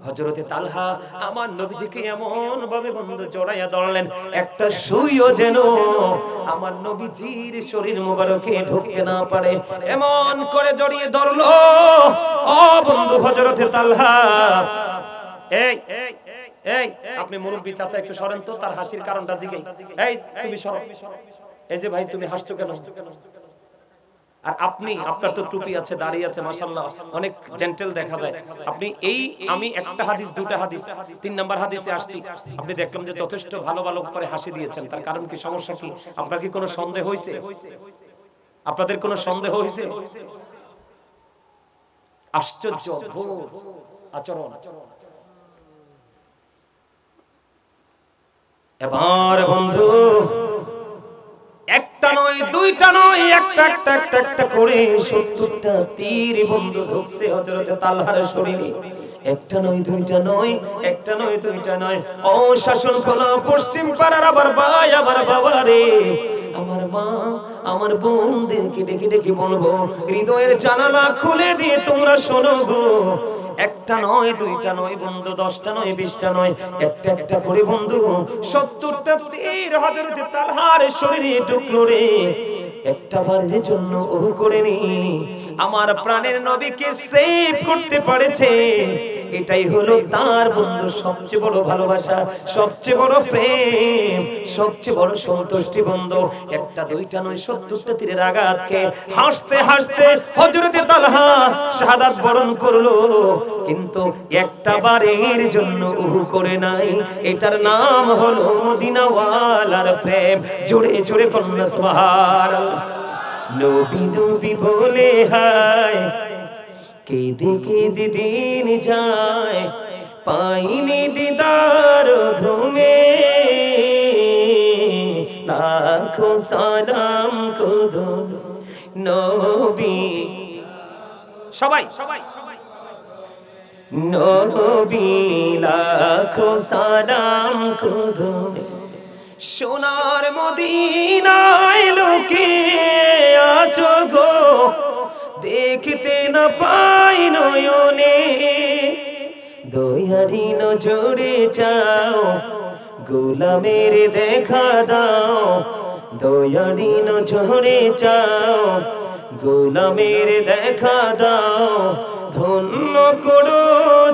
হযরতে তালহা আমার নবীজিকে এমন ভাবে বন্ধু জড়াইয়া ধরলেন, একটা সুইও যেন আমার নবীজির শরীর মোবারকে ঢুকতে না পারে, এমন করে জড়িয়ে ধরলো। ও বন্ধু হযরতে তালহা, এই এই আপনি মুরব্বি চাচা একটু সরেন তো, তার হাসির কারণটা জিজ্ঞাই। এই তুমি সরো। এই যে ভাই তুমি হাসছো কেন? আর আপনি, আপনার তো টুপি আছে, দাড়ি আছে, মাশাআল্লাহ অনেক জেন্টেল দেখা যায়। আপনি এই, আমি একটা হাদিস, দুটা হাদিস, 3 নাম্বার হাদিসে আসছি, আপনি দেখলাম যে যথেষ্ট ভালো ভালো করে হাসি দিয়েছেন। তার কারণ কি, সমস্যা কি? আপনার কি কোনো সন্দেহ হইছে? আপনাদের কোনো সন্দেহ হইছে? আশ্চর্য অদ্ভুত আচরণ। এবার বন্ধু একটা নয়, দুইটা নয়, একটা করে 70টা তীর বন্ধু ঢুকছে হযরতে তালহার শরীরে। একটা নয়, দুইটা নয়, একটা নয়, দুইটা নয়। ও শাসন খোলা পশ্চিম পাড়ার আবার ভাই, আমার বাবা রে, আমার মা, আমার বোনদেরকে ডেকে ডেকে বলবো, হৃদয়ের জানালা খুলে দিয়ে তোমরা শোনো গো। একটা নয়, দুইটা নয় বন্ধু, 10টা নয়, 20টা নয়, একটা করে বন্ধু 70টা তীর হযরতে তালহার শরীরে ঢুকলো রে। একটা বারের জন্য ও করেনি, আমার প্রাণের নবীকে সেভ করতে পারেছে। এটাই হলো তার বন্ধু সবচেয়ে বড় ভালোবাসা, সবচেয়ে বড় প্রেম, সবচেয়ে বড় সন্তুষ্টি বন্ধু। একটা দুইটা নয়, 70টা তীরের আঘাতকে হাসতে হাসতে হযরতে তালহা শাহাদাত বরণ করলো, কিন্তু একটা বারের জন্য উহু করে নাই। এটার নাম হলো মদিনাওয়ালার প্রেম। জোরে জোরে কন্যা সুবহানাল্লাহ। নবী নবী বলে হায়, কেঁদে কেঁদে দিন যায়, পাইনি দিদার ধুমে, লাখো সালাম খুদো নবী। সবাই নবী, লাখো সালাম খুদো। সোনার মদিনায় লোকে আছো গো, দেখতে না পাই নয়নে, দয়ারি নজরে চাও, গোলামের দেখা দাও, দয়ারি নজরে চাও, গোলামের দেখা দাও, ধন্য করো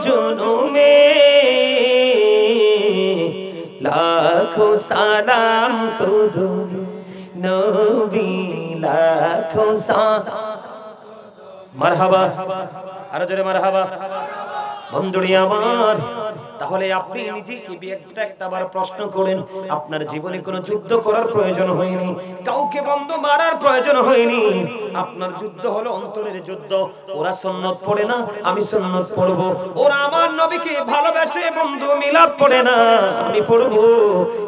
জনমে, লাখো সালাম খুদো নবী, লাখো সালাম। মারহাবা, আরো জোরে মারহাবা। বন্ধুরি আমার, তাহলে আপনি নিজেকে একটাবার প্রশ্ন করেন, আপনার জীবনে কোনো যুদ্ধ করার প্রয়োজন হয়নি, কাউকে বন্ধু মারার প্রয়োজন হয়নি। আপনার যুদ্ধ হলো অন্তরের যুদ্ধ। ওরা সুন্নাত পড়ে না, আমি সুন্নাত পড়বো। ওরা আমার নবীকে ভালোবাসে বন্ধু, মিলাদ পড়ে না, আমি পড়বো।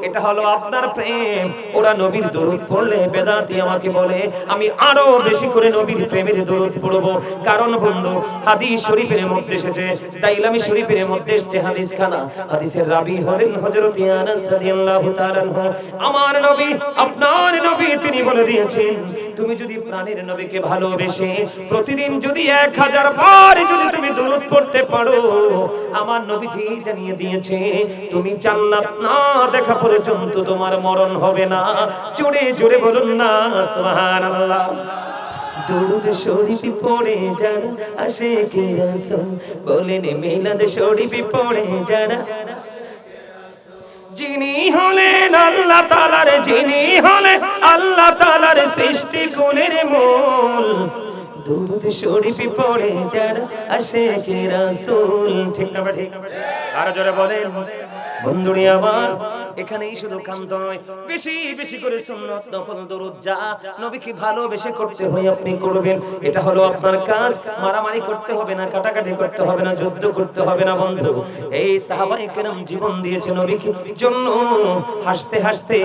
এটা হলো আপনার প্রেম। ওরা নবীর দরুদ পড়লে বেদাতি আমাকে বলে আমি আরো বেশি করে নবীর প্রেমের দরুদ পড়বো। কারণ বন্ধু হাদিস শরীফের মধ্যে এসেছে, দাইলামি শরীফের মধ্যে এসেছে হাদিস খানা, হাদিসের রাবী হলেন হযরত আনাস রাদিয়াল্লাহু তাআলা আনহু। আমার নবী, আপনার নবী, তিনি বলে দিয়েছেন, তুমি যদি প্রাণের নবীকে ভালোবেসে প্রতিদিন যদি 1000 বার যদি তুমি দরুদ পড়তে পারো, আমার নবীজি জানিয়ে দিয়েছে তুমি জান্নাত না দেখা পর্যন্ত তোমার মরণ হবে না। জোরে জোরে বলুন না সুবহানাল্লাহ। দুরুদ শরীফ পড়ে যারা আশিকে রাসূল, বলেন মিলাদ শরীফ পড়ে যারা, যিনি হলেন আল্লাহ তাআলার, যিনি হলেন আল্লাহ তাআলার সৃষ্টি কুলের মূল, দুরুদ শরীফ পড়ে যারা আশিকে রাসূল। ঠিক না ঠিক? আর জোরে বলেন বন্ধুরি আমার। এখানেই শুধু কান্ত নয়, বেশি বেশি করে সুন্নাত নফল দরুদ যা নবীকে ভালোবেসে করতে হয় আপনি করবেন। এটা হলো আপনার কাজ। মারামারি করতে হবে না, কাটাকাটি করতে হবে না, যুদ্ধ করতে হবে না বন্ধু। এই সাহাবায়ে কেরাম জীবন দিয়েছে নবীর জন্য, হাসতে হাসতে।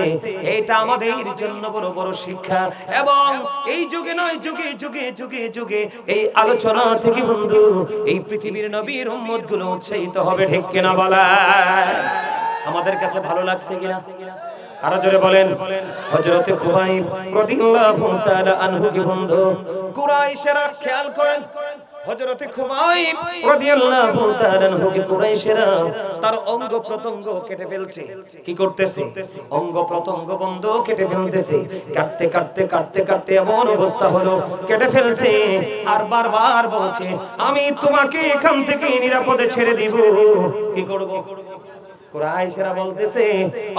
এটা আমাদের জন্য বড় বড় শিক্ষা। এবং এই যুগে নয়, যুগে যুগে যুগে যুগে এই আলোচনা থেকে বন্ধু এই পৃথিবীর নবীর উম্মতগুলো উৎসাহিত হবে। ঠিক কিনা বলা আমাদের কাছে ভালো লাগছে কিনা? আরো জোরে বলেন। হযরতে খুবাইব রাদিয়াল্লাহু তাআলা আনহু কি বন্ধু, কুরাইশরা খেয়াল করেন, হযরতে খুবাইব রাদিয়াল্লাহু তাআলা আনহুকে কুরাইশেরা তার অঙ্গ প্রত্যঙ্গ কেটে ফেলছে। কি করতেছে? অঙ্গ প্রত্যঙ্গ বন্ধ কেটে ফেলতেছে। কাটতে কাটতে কাটতে কাটতে এমন অবস্থা হলো কেটে ফেলছে আর বারবার বলছে আমি তোমাকে এখান থেকে নিরাপদে ছেড়ে দিব। কি করব? কুরাইশরা বলতেছে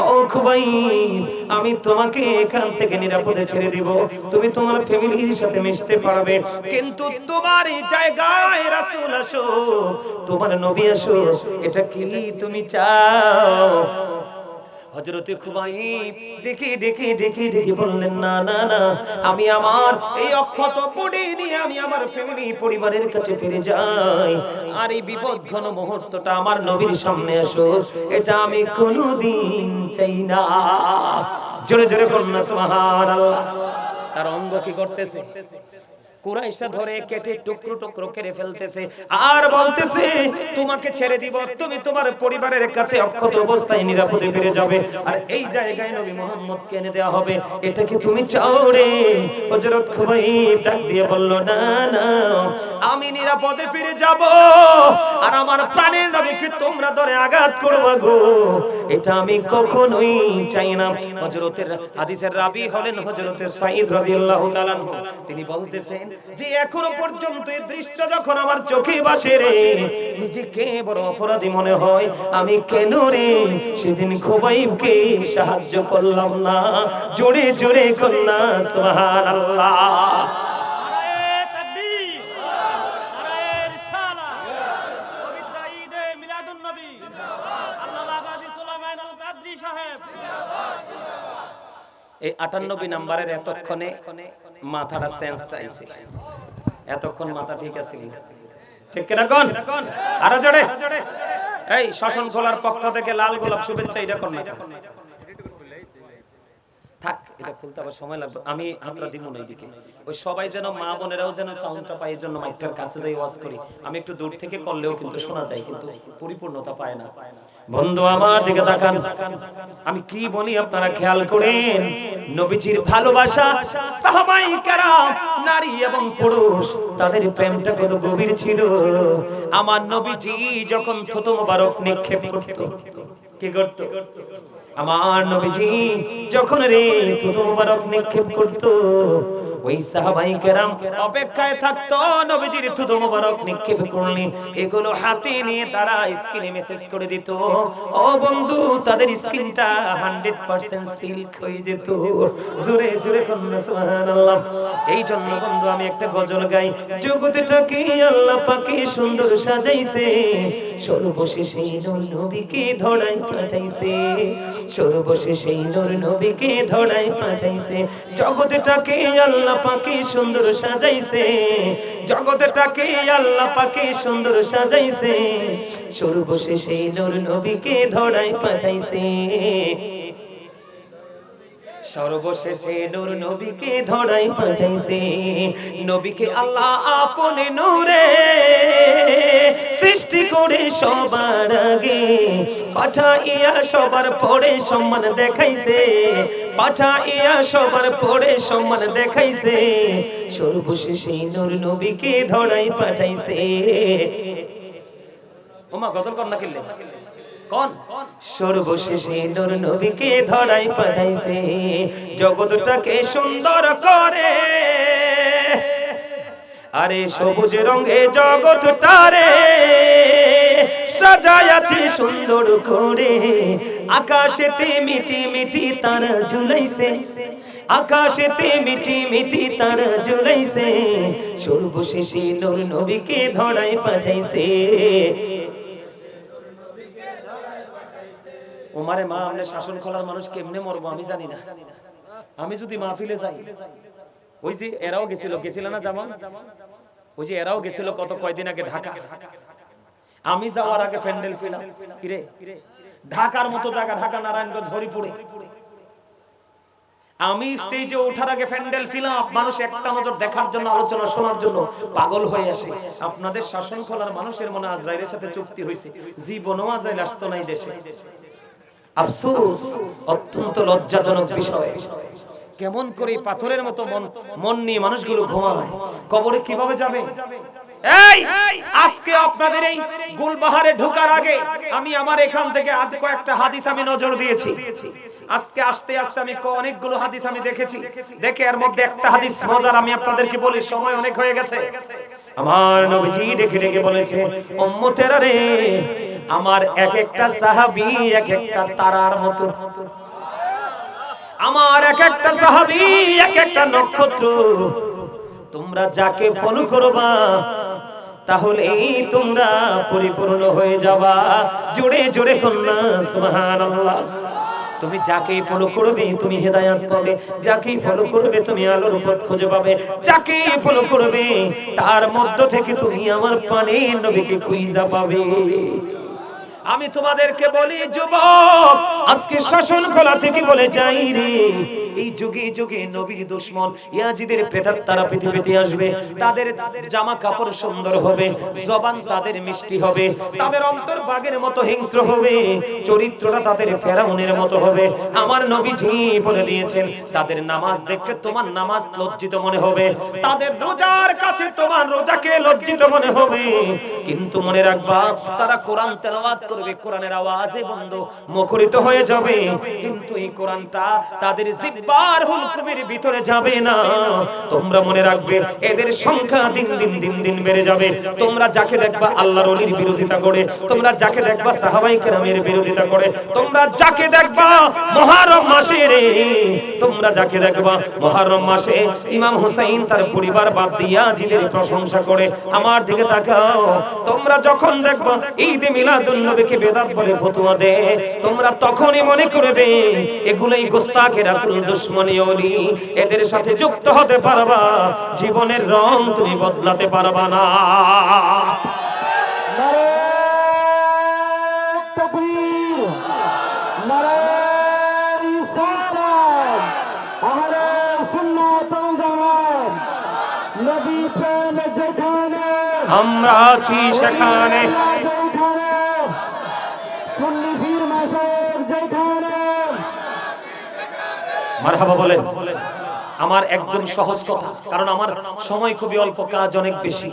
ও খুবাইব আমি তোমাকে এখান থেকে নিরাপদে ছেড়ে দিব, তুমি তোমার ফ্যামিলির সাথে মিশতে পারবে, কিন্তু তোমার এই জায়গায় রাসূল আসো, তোমার নবী আসো, এটা কি তুমি চাও? হযরতে খুবাইব ডেকে ডেকে ডেকে ডেকে বললেন না না না, আমি আমার এই অক্ষত বডি নিয়ে আমি আমার ফ্যামিলি পরিবারের কাছে ফিরে যাই, আর এই বিপদঘন মুহূর্তটা আমার নবীর সামনে আসো, এটা আমি কোনোদিন চাই না। জোরে জোরে বলুন না সুবহানাল্লাহ। তার অঙ্গ কি করতেছে? কুরাইশরা ধরে কেটে টুকরো টুকরো করে ফেলতেছে আর বলতেছে তোমাকে ছেড়ে দিব, তুমি তোমার পরিবারের কাছে অক্ষত অবস্থায় নিরাপদে ফিরে যাবে, আর এই জায়গায় নবী মুহাম্মদকে এনে দেওয়া হবে, এটা কি তুমি চাও রে? হযরত খুবাইব ডাক দিয়ে বলল না না, আমি নিরাপদে ফিরে যাব আর আমার প্রাণের নবীকে তোমরা ধরে আঘাত করবে গো, এটা আমি কখনোই চাই না। হযরতের হাদিসের রাবী হলেন হযরতে সাঈদ রাদিয়াল্লাহু তাআলা আনহু। তিনি বলতেছেন যে এখনো পর্যন্ত এই দৃশ্য যখন আমার চোখে ভাসে রে, নিজেকে বড় অপরাধী মনে হয়, আমি কেন রে সেদিন খুবাইবকে সাহায্য করলাম না? জোরে জোরে কন্যা সুবহানাল্লাহ। এই 98 নাম্বারের এতক্ষণে মাথাটা সেন্স চাইছে, এতক্ষণ মাথা ঠিক আছে ঠিক কিনা কোন? আরো জোরে। এই শাসন খোলার পক্ষ থেকে লাল গোলাপ শুভেচ্ছা, এটা কোন না থাক, এটা খুলতে আবার সময় লাগবে, আমি হাতটা দিব না এদিকে, ওই সবাই যেন মা বোনেরাও যেন সাউন্ডটা পায়, এই জন্য মাইকটার কাছে যাই ওয়াজ করি। আমি একটু দূর থেকে করলেও কিন্তু শোনা যায়, কিন্তু পরিপূর্ণতা পায় না। বন্ধু আমার দিকে তাকান, আমি কি বলি আপনারা খেয়াল করেন। নবীজির ভালোবাসা, সাহাবায়ে কেরাম নারী এবং পুরুষ তাদের প্রেমটা কত গভীর ছিল। আমার নবীজি যখন থুতু মোবারক নিক্ষেপ করত, কি করত? আমার নবীজি যখন রে থুতু মোবারক নিক্ষেপ করত, ওই সাহাবায়ে কেরাম অপেক্ষায় থাকতো নবীজির থুতু মোবারক নিক্ষেপ করলে এগুলো হাতে নিয়ে তারা স্ক্রিনে মেসেজ করে দিত। ও বন্ধু, তাদের স্ক্রিনটা 100% সিল্ক হয়ে যেত। জোরে জোরে কন্যা সুবহানাল্লাহ। এই জন্য বন্ধু আমি একটা গজল গাই, জগৎটাকে আল্লাহ পাকে সুন্দর সাজাইছে, সর্বশেষে নূর নবীকে ধরায় পাঠাইছে, সর্বশেষে নূর নবীকে ধরায় পাঠাইছে, জগৎটাকে আল্লাহ পাকে সুন্দর সাজাইছে, জগৎটাকে আল্লাহ পাকে সুন্দর সাজাইছে, সর্বশেষে নূর নবীকে ধরায় পাঠাইছে, সর্বশেষে নূর নবীকে ধরায় পাঠাইছে। নবীকে আল্লাহ আপনে নূরে সৃষ্টি করে সবার আগে পাঠাইয়া সবার পরে সম্মান দেখাইছে, পাঠাইয়া সবার পরে সম্মান দেখাইছে, সর্বশেষে নূর নবীকে ধরায় পাঠাইছে। ওমা গজল কর না কিল্লে কোন? সর্বশেষে নূর নবীকে ধরায় পাঠাইছে, জগৎটাকে সুন্দর করে, আরে সবুজ রঙে জগৎটারে সাজায়াছে সুন্দর করে, আকাশেতে মিটি মিটি তারা ঝুলাইছে, আকাশেতে মিটি মিটি তারা ঝুলাইছে, সর্বশেষে নূর নবীকে ধরায় পাঠাইছে। ওমারে মা, আমরা শাসন খোলার মানুষ কেমনে মরবো আমি জানি না। আমি যদি মাহফিলে যাই, ওই যে এরাও গেছিল না যেমন, ওই যে এরাও গেছিল কত কয়দিন আগে ঢাকা, আমি যাওয়ার আগে প্যান্ডেল ফিলাম, কিরে ঢাকার মতো জায়গা, ঢাকা নারায়ণগঞ্জ হরিপুরে, আমি স্টেজে ওঠার আগে প্যান্ডেল ফিলাম, মানুষ একটা নজর দেখার জন্য, আলোচনা শোনার জন্য পাগল হয়ে আসে। আপনাদের শাসন খোলার মানুষের মনে আজরাইলের সাথে চুক্তি হয়েছে, জীবনও আজরাইল আসতো না এই দেশে। আফসোস, অত্যন্ত লজ্জাজনক বিষয়। কেমন করে পাথরের মতো মন নিয়ে মানুষগুলো ঘুমায়, কবরে কিভাবে যাবে? এই আজকে আপনাদের এই গুলবাহারে ঢোকার আগে আমি আমার এখান থেকে কয়েকটা হাদিস আমি নজর দিয়েছি। আজকে আস্তে আস্তে আমি অনেকগুলো হাদিস আমি দেখেছি, দেখে এর মধ্যে একটা হাদিস মজার আমি আপনাদেরকে বলি, সময় অনেক হয়ে গেছে। আমার নবীজি ডেকে ডেকে বলেছে, উম্মতেরা রে, আমার এক একটা সাহাবী এক একটা তারার মতো, আমার এক একটা সাহাবী এক একটা নক্ষত্র। তোমরা যাকে ফলো করবা তাহলেই তোমরা পরিপূর্ণ হয়ে যাবা। জোরে জোরে কন্যা সুবহানাল্লাহ। তুমি যাকেই ফলো করবে তুমি হেদায়েত পাবে, যাকেই ফলো করবে তুমি আলোর পথ খুঁজে পাবে, যাকেই ফলো করবে তার মধ্য থেকে তুমি আমার প্রাণের নবীকে খুঁজে পাবে। আমি তোমাদেরকে বলি যুবক, আজকে শাসন কলা থেকে বলে যাই রে, এই যুগে যুগে নবীর দুশমন ইয়াজিদের প্রেতাত্মারা পৃথিবীতে আসবে। তাদের জামা কাপড় সুন্দর হবে, জবান তাদের মিষ্টি হবে, তাদের অন্তর্ভাগের মতো হিংস্র হবে, চরিত্রটা তাদের ফেরাউনের মতো হবে। আমার নবীজি বলে দিয়েছেন, তাদের নামাজ দেখে তোমার নামাজ লজ্জিত মনে হবে, তাদের রোজার কাছে তোমার রোজাকে লজ্জিত মনে হবে। কিন্তু মনে রাখবা, তারা কোরআন তেলাওয়াত করবে, কোরআনের আওয়াজে বন্ধ মুখরিত হয়ে যাবে, কিন্তু এই কোরআনটা তাদের জিহ্বার হুলকুমের ভিতরে যাবে না। তোমরা মনে রাখবে, এদের সংখ্যা দিন দিন দিন দিন বেড়ে যাবে। তোমরা যাকে দেখবা আল্লাহর ওলির বিরোধিতা করে, তোমরা যাকে দেখবা সাহাবায়ে কেরামের বিরোধিতা করে, তোমরা যাকে দেখবা মুহররম মাসে রে, তোমরা যাকে দেখবা মুহররম মাসে ইমাম হুসাইন তার পরিবার বাদ দিয়া জিদের প্রশংসা করে, আমার দিকে তাকাও। তোমরা যখন দেখবা ঈদে মিলাদুন নবীকে বেদাত বলে ফতোয়া দেয়, তোমরা তখনই মনে করবে এগুলাই গোস্তাখে রাসূল দুশমনী ওলি, এদের সাথে যুক্ত হতে পারবা, জীবনের রং তুমি বদলাতে পারবা না। নারে তাকবীর, নারে রিসালাত, আহলে সুন্নাত ওয়াল জামাত, নবী প্রেম যেখানে আমরা আছি সেখানে, সুন্নি পীর মাশায়েখ যেখানে। মারহাবা বলেন। আমার একদম সহজ কথা, কারণ আমার সময় খুবই অল্প, কাজ অনেক বেশি।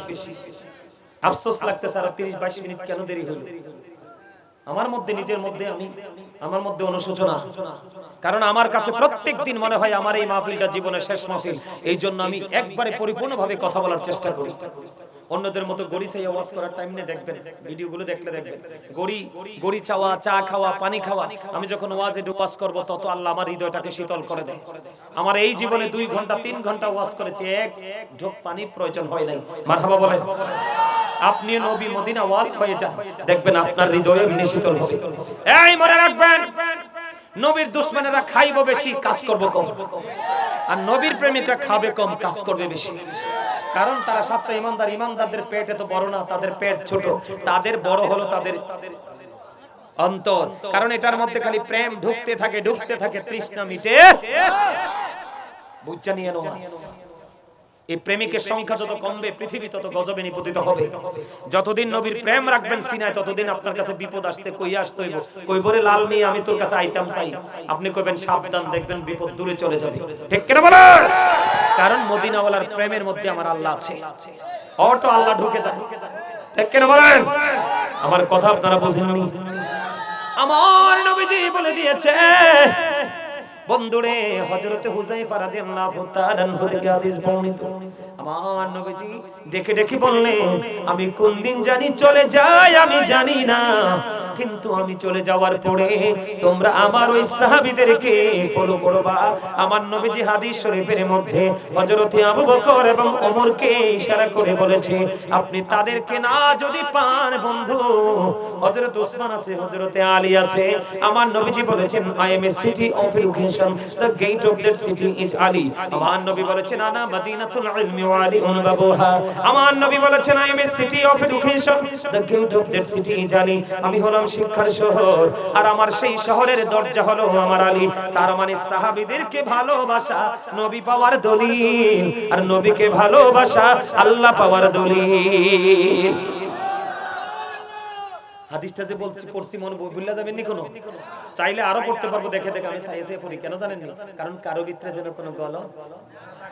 আফসোস লাগতেছে আর 30-22 মিনিট কেন দেরি হলো। আমার মধ্যে নিজের মধ্যে আমার মধ্যে অনুশোচনা, কারণ আমার কাছে প্রত্যেক দিন মনে হয় আমার এই মাহফিলটা জীবনের শেষ মাহফিল। এই জন্য আমি একবারে পরিপূর্ণভাবে কথা বলার চেষ্টা করি। অন্যদের মতো গড়ি চাই ওয়াজ করার টাইম নেই, দেখবেন ভিডিওগুলো দেখলে দেখবেন গড়ি চাওয়া, চা খাওয়া, পানি খাওয়া। আমি যখন ওয়াজে ওয়াজ করব তত আল্লাহ আমার হৃদয়টাকে শীতল করে দেয়। আমার এই জীবনে 2 ঘন্টা 3 ঘন্টা ওয়াজ করেছি, এক ঢোক পানি প্রয়োজন হয় নাই। মারহাবা বলেন। আপনি নবী মদিনা ওয়াল হয়ে যান, দেখবেন আপনার হৃদয় এমনি শীতল হবে। এই মনে রাখবেন, নবীর দুশমনেরা খাইবো বেশি, কাজ করবো কম, আর নবীর প্রেমিকরা খাবে কম, কাজ করবে বেশি। কারণ তারা সত্য ইমানদার, ইমানদারদের পেট এত বড় না, তাদের পেট ছোট, তাদের বড় হলো তাদের অন্তর। কারণ এটার মধ্যে খালি প্রেম ঢুকতে থাকে ঢুকতে থাকে, তৃষ্ণা মিটে বুঝা নিয়ে নাও। এই প্রেমিকের সংখ্যা যত কমবে পৃথিবী তত গজবে নিপতিত হবে। যতদিন নবীর প্রেম রাখবেন সিনায়, ততদিন আপনার কাছে বিপদ আসতে কই আসতে হইব। কইবরে লাল নিয়ে আমি তোর কাছে আইতাম চাই, আপনি কইবেন সাবধান, দেখবেন বিপদ দূরে চলে যাবে। ঠিক কিনা বলেন? কারণ মদিনাওয়ালার প্রেমের মধ্যে আমার আল্লাহ আছে, অটো আল্লাহ ঢুকে যায়। ঠিক কিনা বলেন? আমার কথা আপনারা বুঝেননি? আমার নবীজি বলে দিয়েছে বন্ধুরে, হযরতে হুযায়ফা রাদিয়াল্লাহু তাআলা আনহু থেকে হাদিস বর্ণিত। আমার নবীজি ডেকে ডেকে বললেন, আমি কোন দিন জানি চলে যাই আমি জানি না, কিন্তু আমি চলে যাওয়ার পরে তোমরা আমার ওই সাহাবীদেরকে ফলো করবা। আমার নবীজি হাদিস শরীফের মধ্যে হযরতে আবু বকর এবং ওমরকে ইশারা করে বলেছে, আপনি তাদেরকে না যদি পান বন্ধু, হযরত ওসমান আছে, হযরতে আলী আছে। আমার নবীজি বলেছেন, I am a city of education, the gate of that city is Ali. আমার নবী বলেছেন, আনা মদিনাতুল ইলমি ওয়া আলীউন বাবুহা। আমার নবী বলেছেন, I am a city of education, the gate of that city is Ali. আমি হলাম শিক্ষার শহর, আর আমার সেই শহরের দরজা হলো আমার আলী। তার মানে সাহাবীদেরকে ভালোবাসা নবী পাওয়ার দলিল, আর নবীকে ভালোবাসা আল্লাহ পাওয়ার দলিল। হাদিসটা যে বলছি পড়ছি মনে ভুলে যাবেন নি কোনো, চাইলে আরো পড়তে পারবো, দেখে দেখে আমি সাইজে পড়ি, কেন জানেন নি? কারণ কারো ভিতরে যেন কোনো গলত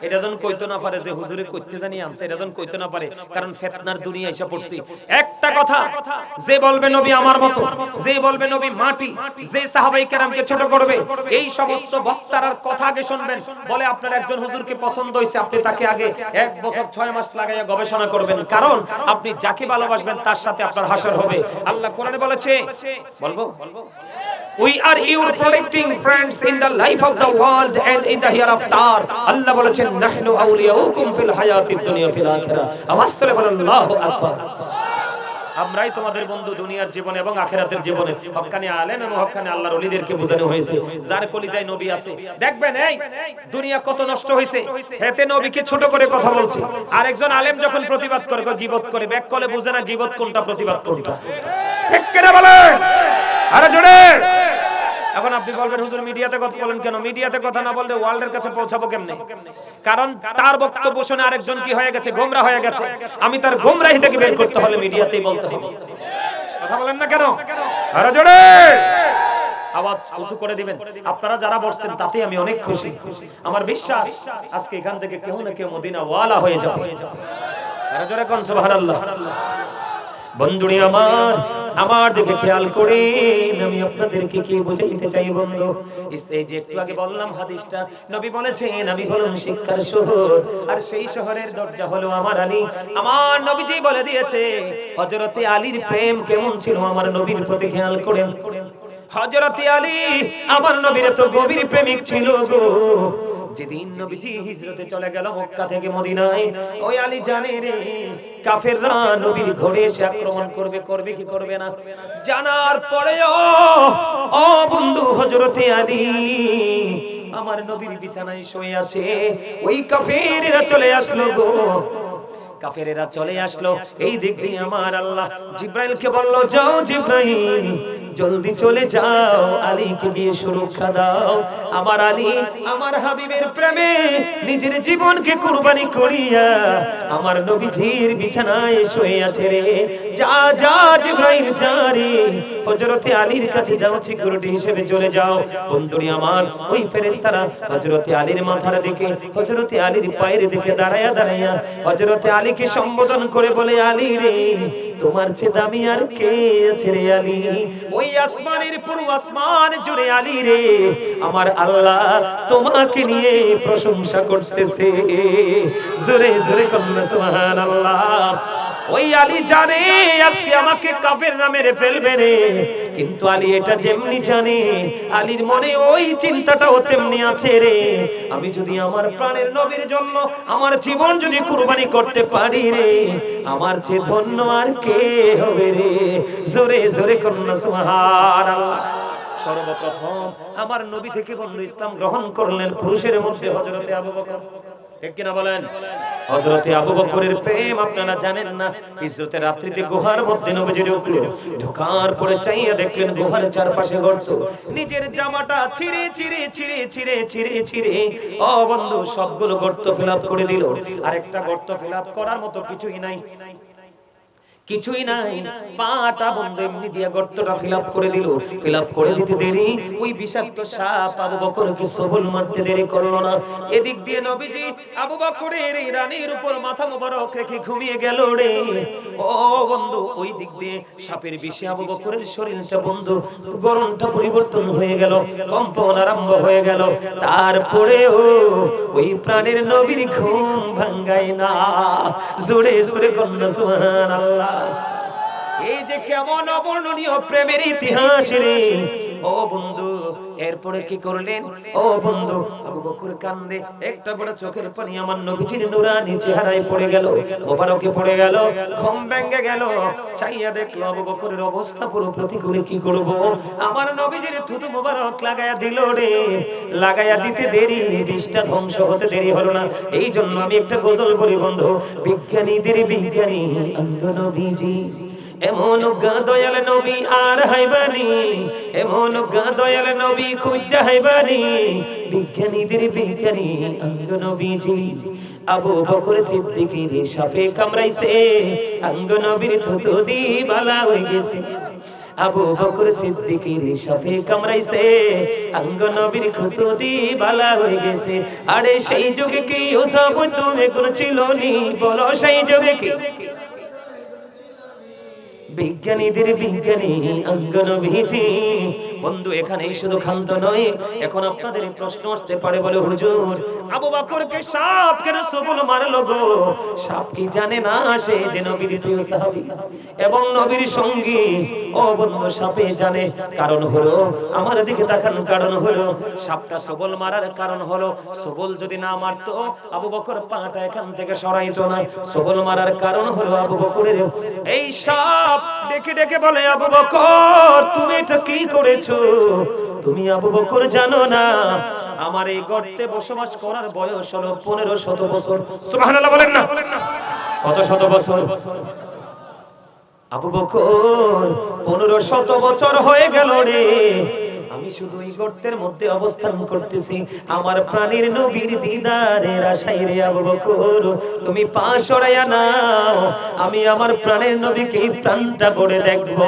এটা যেন কইতো না পারে যে হুজুরে কইতে জানি আনছে, এটা যেন কইতো না পারে, কারণ ফিতনার দুনিয়া এসে পড়ছি। একটা কথা, যে বলবে নবী আমার মতো, যে বলবে নবী মাটি, যে সাহাবায়ে কেরামকে ছোট করবে, এই সমস্ত বক্তার কথা আগে শুনবেন। বলে আপনার একজন হুজুরকে পছন্দ হইছে, আপনি তাকে আগে 1 বছর 6 মাস লাগাইয়া গবেষণা করবেন, কারণ আপনি যাকে ভালোবাসবেন তার সাথে আপনার হাসর হবে। আল্লাহ কোরআনে বলেছে, বলবো We are your protecting friends in the life of the world and in the hereafter. Allah বলেছেন নাহনু আউলিয়াউকুম ফিল হায়াতিদ দুনিয়া ফিল আখিরাহ। আওয়াজ তুলে বলেন আল্লাহু আকবার। আমরাই তোমাদের বন্ধু দুনিয়ার জীবনে এবং আখিরাতের জীবনে। হক্কানি আলেম এবং হক্কানি আল্লাহর ওলিদেরকে বোঝানো হয়েছে, যার কলিজায় নবী আছে। দেখবেন এই দুনিয়া কত নষ্ট হয়েছে, হেতে নবীকে ছোট করে কথা বলছে। আর একজন আলেম যখন প্রতিবাদ করে, গীবত করে, ব্যাক কলে বুঝে না গীবত কোনটা প্রতিবাদ কোনটা। ঠিক কিনা বলেন? আরে জোরে। এখন আপনি বলবেন হুজুর মিডিয়াতে কথা বলেন কেন? মিডিয়াতে কথা না বললে ওয়ার্ল্ডের কাছে পৌঁছাবো কেমনে? কারণ তার বক্তব্য শুনে আরেকজন কি হয়ে গেছে, গোমরা হয়ে গেছে। আমি তার গোমরাহিটাকে বের করতে হলে মিডিয়াতেই বলতে হবে। কথা বলেন না কেন? আরে জোরে আওয়াজ উঁচু করে দিবেন। আপনারা যারা বসছেন তাতে আমি অনেক খুশি। আমার বিশ্বাস আজকে এখান থেকে কেউ না কেউ মদিনা ওয়ালা হয়ে যাবে। আরে জোরে কোন সুবহানাল্লাহ। বন্ধুরে আমার দিকে খেয়াল করেন, আমি আপনাদেরকে কি বোঝাইতে চাই বন্ধু? এই যে একটু আগে বললাম হাদিসটা, নবী বলেছেন আমি হলাম শিক্ষার শহর, আর সেই শহরের দরজা হলো আমার আলী। আমার নবীজি বলে দিয়েছে হযরতে আলীর প্রেম কেমন ছিল আমার নবীর প্রতি, খেয়াল করেন। হযরতে আলী আমার নবীর তো গভীর প্রেমিক ছিল গো। যেদিন নবীজি হিজরতে চলে গেল মক্কা থেকে মদিনায়, ওই আলী জানে রে কাফেররা নবীর ঘরে এসে আক্রমণ করবে, করবে কি করবে না জানার পরেও ও বন্ধু হযরতে আলী আমার নবীর বিছানায় শুয়ে আছে। ওই কাফেররা চলে আসলো গো, কাফেরেরা চলে আসলো। এই দিক দিয়ে আমার আল্লাহ জিব্রাইলকে বলল, যাও জিব্রাইল জলদি চলে যাও, আলীকে দিয়ে সুরক্ষা দাও। আমার আলী আমার হাবিবের প্রেমে নিজের জীবনকে কুরবানি করিয়া আমার নবীজির বিছানায় শুয়ে আছে রে। যা যা জিব্রাইল যা রে, হযরতে আলীর কাছে যাও, সিকিউরিটি হিসেবে চলে যাও। বন্ধুরি আমার ওই ফেরেশতারা হযরতে আলীর মাথার দিকে, হযরতে আলীর পায়ের দিকে দাঁড়ায়া দাঁড়ায়া হযরতে আলীকে সম্বোধন করে বলে, আলী রে তোমার চেয়ে দামি আর কে আছে রে আলী? ওই আসমানের পুরো আসমান জুড়ে আলী রে আমার আল্লাহ তোমাকে নিয়ে প্রশংসা করতেছে। জোরে জোরে কন্যা সুবহানাল্লাহ। ওই আলী জানে আজকে আমাকে কাফের না মেরে ফেলবে রে, কিন্তু আলী এটা যেমনি জানে, আলীর মনে ওই চিন্তাটাও তেমনি আছে রে। আমি যদি আমার প্রাণের নবীর জন্য আমার জীবন যদি কুরবানি করতে পারি রে, আমার চেয়ে ধন্য আর কে হবে রে? জোরে জোরে কন্যা সুবহানাল্লাহ। সর্বপ্রথম আমার নবী থেকে বন্ধু ইসলাম গ্রহণ করলেন পুরুষের মধ্যে হযরতে আবু বকর। ঠিক কিনা বলেন? হযরতে আবু বকরের প্রেম আপনারা জানেন না। হিজরতের রাত্রিতে গুহার মধ্যে নবীজি ঢুকলো, ঢোকার পরে চাইয়া দেখলেন গুহার চারপাশে গর্ত। নিজের জামাটা ছিঁড়ে ছিঁড়ে ছিঁড়ে ছিঁড়ে ছিঁড়ে ছিঁড়ে ও বন্ধু সবগুলো গর্ত ফিলআপ করে দিল। আরেকটা গর্ত ফিলআপ করার মতো কিছুই নাই, কিছুই নাই। পাটা বন্ধ এমনি দিয়া গর্তটা ফিলআপ করে দিল। ফিলআপ করে দিতে দেরি ওই বিষাক্ত সাপ আবু বকরকে সবল মারতে দেরি করলো না। এদিক দিয়ে নবীজি আবু বকরের এই রানীর উপর মাথা মোবারক রেখে ঘুমিয়ে গেল রে। ও বন্ধু ওই দিক দিয়ে সাপের বিষে আবু বকরের শরীরটা বন্ধু গরমটা পরিবর্তন হয়ে গেল, কম্পন আরম্ভ হয়ে গেল। তারপরেও ওই প্রাণের নবীর ঘুম ভাঙায় না। জোরে জোরে কন্যা সুবহানাল্লাহ। এই যে কেমন অবর্ণনীয় প্রেমের ইতিহাস রে ও বন্ধু। এরপরে কি করলেন ও বন্ধু? আবু বকর কান্দে, একটা বড় চোখের পানি আমার নবীজির নুরানি চেহারায় পড়ে গেল, মোবারকে পড়ে গেল, ঘুম ভেঙে গেল। চাইয়া দেখলো আবু বকরের অবস্থা পুরো প্রতিকূলে। কি করব? আমার নবীজির থুতু মোবারক লাগায়া দিল রে। লাগায়া দিতে দেরি, বিষটা ধ্বংস হতে দেরি হলো না। এই জন্য আমি একটা গজল বলি বন্ধু, বিজ্ঞানীদের বিজ্ঞানী অঙ্গ নবীজি, এমন দয়াল নবী আর হাইবানি, এমন দয়াল নবী খুঁজা হাইবানি, বিজ্ঞানীদের বিজ্ঞানী অঙ্গ নবীজি। আবু বকর সিদ্দিকীর সাপে কামড়াইছে, অঙ্গ নবীর থুতু দি বালা হয়ে গেছে। আবু বকর সিদ্দিকীর সাফে কামড়াইছে, আঙ্গ নবীর ক্ষত দি বালা হয়ে গেছে। আরে সেই যুগে কি ওসব তুমি করছিল নি, বলো সেই যুগে কি? বিজ্ঞানীদের বিজ্ঞানী অঙ্গ নবীজি। বন্ধু এখানেই শুধু ক্ষান্ত নয়, এখন আপনাদের প্রশ্ন আসতে পারে, বলে হুজুর আবু বকরকে সাপ কেন সবল মারলো গো? সাপ কি জানে না সে যে নবীর প্রিয় সাহাবী এবং নবীর সঙ্গী? ও বন্ধু সাপে জানে। কারণ হলো, আমার দিকে তাকান, কারণ হলো সাপটা সবল মারার কারণ হলো, সবল যদি না মারতো আবু বকর পাটা এখান থেকে সরাইতো না। সবল মারার কারণ হলো আবু বকরের এই সাপ ডেকে ডেকে বলে, আবু বকর তুমি এটা কি করেছো? তুমি আবু বকর জানো না আমার এই গর্তে বসবাস করার বয়স হলো 1500 বছর। সুবহানাল্লাহ বলেন না? কত শত বছর? আবু বকর 1500 বছর হয়ে গেল রে, আমি শুধু এই গর্তের মধ্যে অবস্থান করতেছি আমার প্রাণের নবীর দিদারের আশায় রে। আবু বকর তুমি পা সরাইয়া নাও, আমি আমার প্রাণের নবীকে প্রাণটা ভরে দেখব।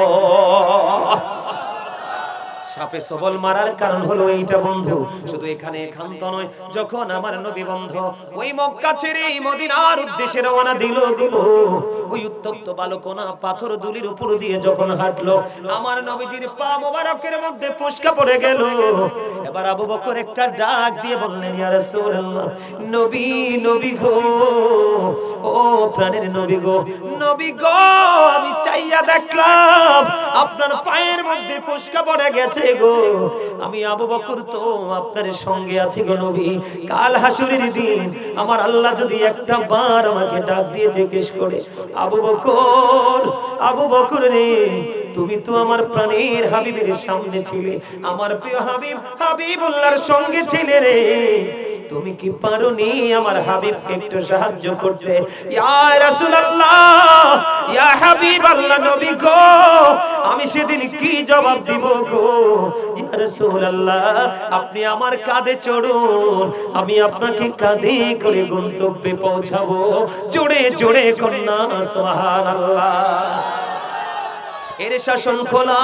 সাপে সবল মারার কারণ হলো এইটা বন্ধু। শুধু এখানে ক্ষান্ত নয়, যখন আমার নবী বন্ধু ওই মক্কা ছেড়ে মদিনার উদ্দেশ্যে রওনা দিল, ওই উত্তপ্ত বালুকণা পাথর দুলির উপর দিয়ে যখন হাঁটলো, আমার নবীজির পা মোবারকের মধ্যে ফোসকা পড়ে গেল। এবার আবু বকর একটা ডাক দিয়ে বললেন, ইয়া রাসূলুল্লাহ, নবী নবী গো, ও প্রাণের নবী গো, নবী গো, আমি চাইয়া দেখলাম আপনার পায়ের মধ্যে ফোসকা পড়ে গেছে গো। আমি আবু বকর তো আপনার সঙ্গে আছি গো নবী। কাল হাসরের দিন আমার আল্লাহ যদি একটা বার আমাকে ডাক দিয়ে জিজ্ঞেস করে, আবু বকর, আবু বকর রে, তুমি তো আমার প্রাণের হাবিবের সামনে ছিলে, আমার প্রিয় হাবিব হাবিবুল্লাহর সঙ্গে ছিলে রে, তুমি কি পারোনি আমার হাবিবকে একটু সাহায্য করতে? ইয়া রাসূলুল্লাহ, ইয়া হাবিবাল্লাহ, নবী গো, আমি সেদিন কি জবাব দিব গো? ইয়া রাসূলুল্লাহ, আপনি আমার কাঁধে চড়ুন, আমি আপনাকে কাঁধে করে গন্তব্যে পৌঁছাবো। জোরে জোরে কন্যা সুবহানাল্লাহ। এর শাসন খোলা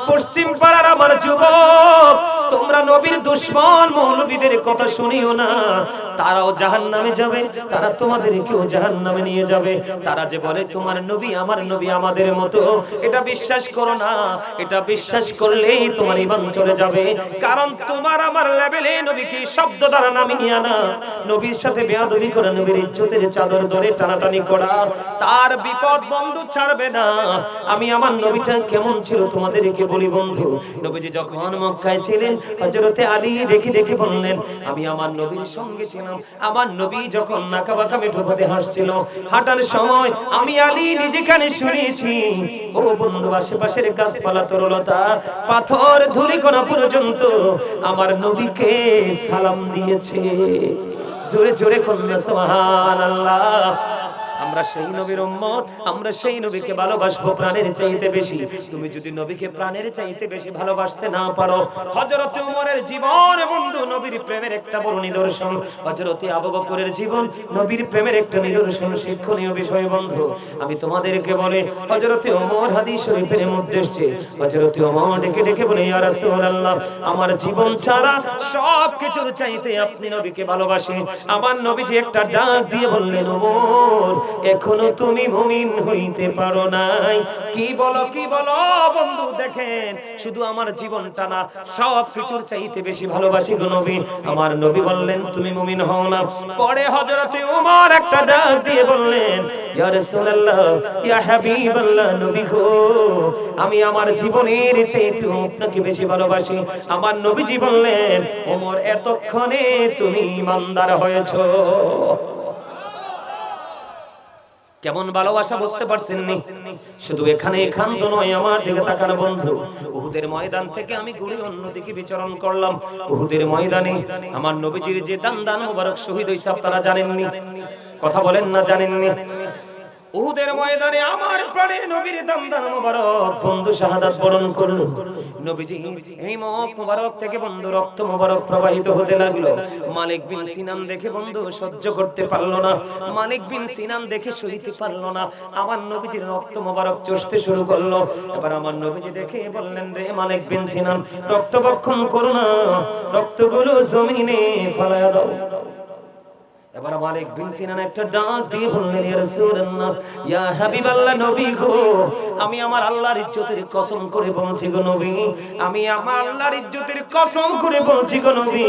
পশ্চিম পাড়ার আমার যুবক, তোমরা নবীর দুশমন মৌলবীদের কথা শুনিও না, তারাও জাহান্নামে যাবে, তারা তোমাদেরকেও জাহান্নামে নিয়ে যাবে। তারা যে বলে তোমার নবী আমার নবী আমাদের মতো, এটা বিশ্বাস করো না। এটা বিশ্বাস করলেই তোমার ঈমান চলে যাবে। কারণ তোমার আমার লেভেলে নবীকে শব্দ দ্বারা নামিয়ে আনা, নবীর সাথে বেয়াদবি করা, নবীর ইজ্জতের চাদর ধরে টানাটানি করা, তার বিপদ বন্ধু ছাড়বে না। আমি আমার নবীটা কেমন ছিল তোমাদেরকে বলি বন্ধু। নবীজি যখন মক্কায় ছিলেন, হযরতে আলী ডেকে ডেকে বললেন, আমি আমার নবীর সঙ্গে ছিলাম। আমার নবী যখন নাকাবাঁকা মেঠো পথে হাঁটছিল, হাঁটার সময় আমি আলী নিজে কানে শুনেছি, ও বন্ধু, আশেপাশের গাছপালা, তরলতা, পাথর, ধূলিকণা পর্যন্ত আমার নবীকে সালাম দিয়েছে। জোরে জোরে কন্যা সুবহানাল্লাহ। আমরা সেই নবীর উম্মত, আমরা সেই নবীকে ভালোবাসবো প্রাণের চাইতে বেশি। তুমি যদি নবীকে প্রাণের চাইতে বেশি ভালোবাসতে না পারো, হযরত ওমরের জীবন বন্ধু নবীর প্রেমের একটা বড় নিদর্শন, হযরত আবু বকরের জীবন নবীর প্রেমের একটা নিদর্শন, শিক্ষণীয় বিষয় বন্ধু। আমি তোমাদেরকে বলে, হযরত ওমর হাদিস শরীফের মধ্যে এসেছে, হযরত ওমর ডেকে ডেকে বলে, ইয়া রাসূলুল্লাহ, আমার জীবন ছাড়া সবকিছুর চাইতে আপনি নবীকে ভালোবাসেন। আমার নবীজি একটা ডাক দিয়ে বললেন, ওমর, এখনো তুমি মুমিন হইতে পারো নাই। কি বলো কি বলো বন্ধু? দেখেন, শুধু আমার জীবনটা না, সব কিছুর চাইতে বেশি ভালোবাসি গো নবী। আমার নবী বললেন, তুমি মুমিন হও না। পরে হযরত ওমর একটা ডাক দিয়ে বললেন, ইয়া রাসূলুল্লাহ, ইয়া হাবিবাল্লাহ, নবী গো, আমি আমার জীবনের চাইতে আপনাকে বেশি ভালোবাসি। আমার নবীজি বললেন, ওমর, এতক্ষণে তুমি ইমানদার হয়েছো। কেমন ভালোবাসা বুঝতে পারছেন নি? শুধু এখানে ক্ষান্ত নয়, আমার দিকে তাকানো বন্ধু। উহুদের ময়দান থেকে আমি ঘুরে অন্যদিকে বিচরণ করলাম। উহুদের ময়দানে আমার নবীজির যে দান মোবারক শহীদ হইছে, আপনারা জানেননি? কথা বলেন না, জানেননি? উহুদের ময়দানে আমার প্রাণের নবীর দামদার মোবারক বন্ধু শাহাদাত বরণ করলো। নবীজি এই মুখ মোবারক থেকে বন্ধু রক্ত মোবারক প্রবাহিত হতে লাগলো। মালিক বিন সিনান দেখে বন্ধু সহ্য করতে পারলো না, মালিক বিন সিনান দেখে সইতে পারলো না, আমার নবীজির রক্ত মোবারক চষতে শুরু করলো। এবার আমার নবীজি দেখে বললেন, রে মালিক বিন সিনান, রক্তবক্ষণ করো না, রক্তগুলো জমিনে ফেলায়া দাও। এবার মালিক বিন সিনান একটা ডাক দিয়ে বললেন, ইয়া রাসূলুল্লাহ, ইয়া হাবিবাল্লাহ, নবী গো, আমি আমার আল্লাহর ইজ্জতের কসম করে বলছি গো নবী, আমি আমার আল্লাহর ইজ্জতের কসম করে বলছি গো নবী,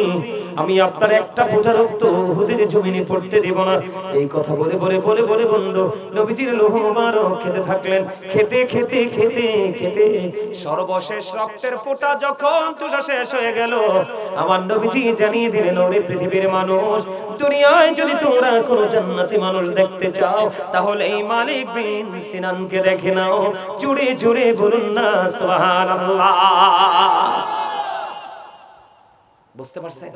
আমি আপনার একটা ফোঁটা রক্ত উহুদের জমিনে পড়তে দেব না। এই কথা বলে বলে বলে বলে বন্ধু নবীজির লৌহ মোবারক খেতে থাকলেন। খেতে খেতে খেতে খেতে সর্বশেষ রক্তের ফোঁটা যখন তুষা শেষ হয়ে গেল, আমার নবীজি জানিয়ে দিলেন, ওরে পৃথিবীর মানুষ, দুনিয়ায় যদি তোমরা কোনো জান্নাতি মানুষ দেখতে চাও, তাহলে এই মালিক বিন সিনানকে দেখে নাও। জুড়ে জুড়ে বলুন না সুবহানাল্লাহ। বুঝতে পারছেন?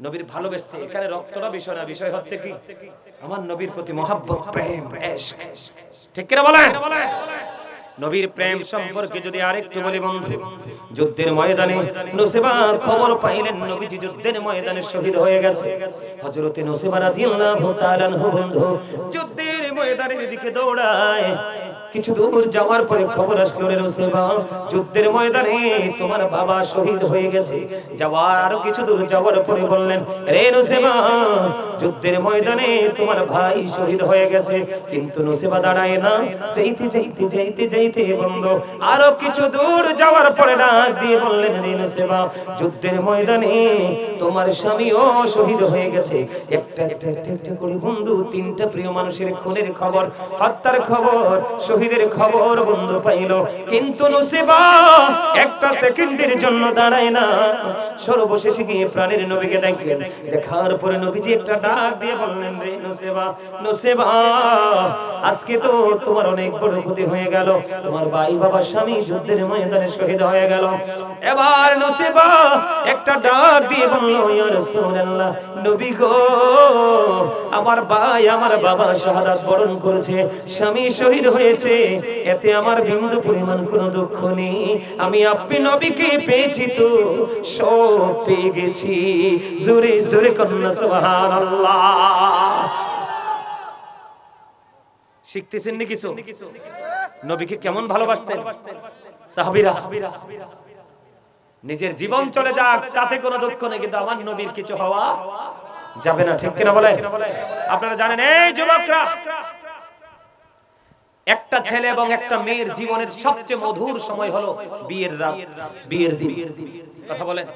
নবীর ভালোবেসে এখানে রক্তটা বিষয় না, বিষয় হচ্ছে কি আমার নবীর প্রতি মহব্বত, প্রেম, ইশক। ঠিক কি না বলেন? নবীর প্রেম সম্পর্কে যদি আরেকটু বলি বন্ধু, যুদ্ধের ময়দানে নুসেবা খবর পাইলেন নবীজি যুদ্ধের ময়দানে শহীদ হয়ে গেছে। হযরতে নুসেবা রাদিয়াল্লাহু তাআলা আনহু বন্ধু যুদ্ধের ময়দানের দিকে দৌড়ায়। কিছু দূর যাওয়ার পরে খবর আসলো, রে নুসেবা, যুদ্ধের ময়দানে তোমার বাবা শহীদ হয়ে গেছে। যাওয়ার আরো কিছু দূর যাওয়ার পরে বললেন, রে নুসেবা, যুদ্ধের ময়দানে তোমার ভাই শহীদ হয়ে গেছে। কিন্তু নুসেবা দাঁড়ায় না, যাইতে যাইতে যাইতে যাইতে বন্ধু আরো কিছু দূর যাওয়ার পরে ডাক দিয়ে বললেন, রে নুসেবা, যুদ্ধের ময়দানে তোমার স্বামীও শহীদ হয়ে গেছে। একটা একটা একটা একটা করে বন্ধু তিনটা প্রিয় মানুষের খুনের খবর, হত্যার খবর, শহীদের খবর বন্ধু পাইল। কিন্তু নুসেবা একটা সেকেন্ডের জন্য দাঁড়ায় না, সর্বশেষে গিয়ে প্রাণের নবীকে দেখলেন। দেখার পরে নবীজি একটা ডাক দিয়ে বললেন, রে নুসেবা, নুসেবা, আজকে তো তোমার অনেক বড় ক্ষতি হয়ে গেল, তোমার ভাই বাবা স্বামী যুদ্ধের ময়দানে শহীদ হয়ে গেল। এবার নুসেবা একটা ডাক দিয়ে বলল, ইয়া রাসূলুল্লাহ, নবী গো, আমার ভাই আমার বাবা শাহাদাত বরণ করেছে, স্বামী শহীদ হয়েছে, এতে আমার বিন্দু পরিমাণ কোনো দুঃখ নেই। আমি আপনি নবীকে পেয়েছি তো সব পেয়ে গেছি। জোরে জোরে কন্যা সুবহানাল্লাহ। শিখতেছেন নি কিছু? নবীকে কেমন ভালোবাসতেন সাহাবীরা। নিজের জীবন চলে যাক তাতে কোনো দুঃখ নেই, কিন্তু আমার নবীর কিছু হওয়া যাবে না। ঠিক কিনা বলেন? আপনারা জানেন, এই যুবকরা, একটা ছেলে এবং একটা মেয়ের জীবনের সবচেয়ে মধুর সময় হলো বিয়ের রাত, বিয়ের দিন। কথা বলেন?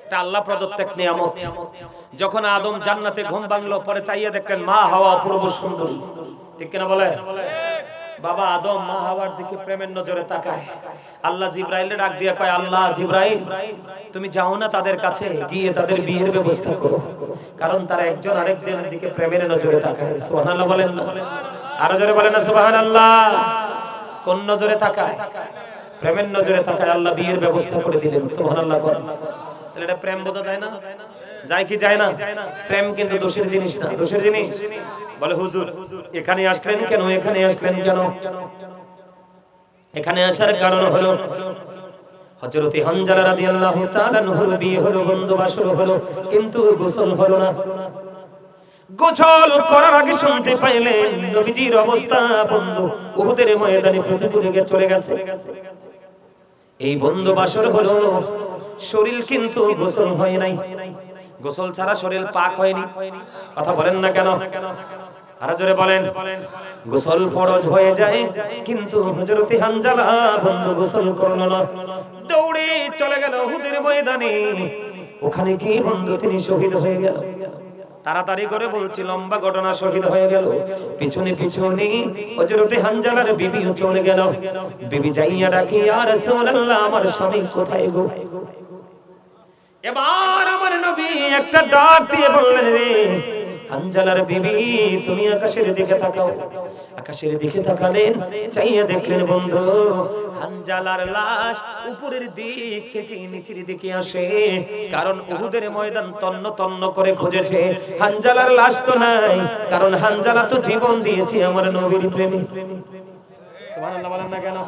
এটা আল্লাহ প্রদত্ত এক নিয়ামত। যখন আদম জান্নাতে ঘুম ভাঙলো, পরে চাইয়া দেখলেন মা হাওয়া অপূর্ব সুন্দর। ঠিক কিনা বলেন? বাবা আদম মা হাওয়ার দিকে প্রেমের নজরে তাকায়। আল্লাহ জিবরাইলকে ডাক দিয়ে কয়, আল্লাহ জিবরাইল, তুমি যাও না তাদের কাছে, গিয়ে তাদের বিয়ের ব্যবস্থা করো, কারণ তারা একজন আরেকজনের দিকে প্রেমের নজরে তাকায়। সুবহানাল্লাহ বলেন না? আরো জোরে বলেন না সুবহানাল্লাহ। কোন নজরে তাকায়? প্রেমের নজরে তাকায়। আল্লাহ বিয়ের ব্যবস্থা করে দিলেন। সুবহানাল্লাহ বলেন। তাহলে এটা প্রেম বোঝা যায় না? যায় কি যায় না? প্রেম কিন্তু দোষের জিনিস না। দোষের জিনিস? বলে হুজুর এখানে আসলেন কেন, এখানে আসলেন কেন? এখানে আসার কারণ হলো হযরত হানজালা রাদিয়াল্লাহু তাআলা আনহুর বিয়ে হলো, বন্ধু বাসর হলো, কিন্তু গোসল হলো না। গোসল করার আগে শুনতে পাইলেন নবীজির অবস্থা বন্ধু উহুদের ময়দানে প্রতিপুরে চলে গেছে। এই বন্ধু বাসর হলো, শরীর কিন্তু গোসল হয় নাই। গোসল ছাড়া শরীর পাক হয়নি। কথা বলেন না কেন? আরো জোরে বলেন। গোসল ফরজ হয়ে যায়, কিন্তু হযরত হানজালা বন্ধু গোসল করলো না, দৌড়ে চলে গেল উহুদের ময়দানে। ওখানে গিয়ে বন্ধু তিনি শহীদ হয়ে গেল। তাড়াতাড়ি করে বলছি, লম্বা ঘটনা, শহীদ হয়ে গেল। পিছনে পিছনে হযরত হানজালার বিবিও চলে গেল। বিবি যাইয়া ডাকি, ইয়া রাসূলুল্লাহ, আমার স্বামী কোথায় গো? এবার আমার নবী একটা ডাক দিয়ে বললেন, রে হানজালার বিবি তুমি আকাশের দিকে তাকাও। আকাশের দিকে তাকালেন, চাইয়া দেখলেন বন্ধু হানজালার লাশ উপরের দিক থেকে নিচের দিকে আসে, কারণ উহুদের ময়দান তন্ন তন্ন করে খুঁজেছে, হানজালার লাশ তো নাই, কারণ হানজালা তো জীবন দিয়েছে আমার নবীর প্রেমে। সুবহানাল্লাহ বলেন না কেন?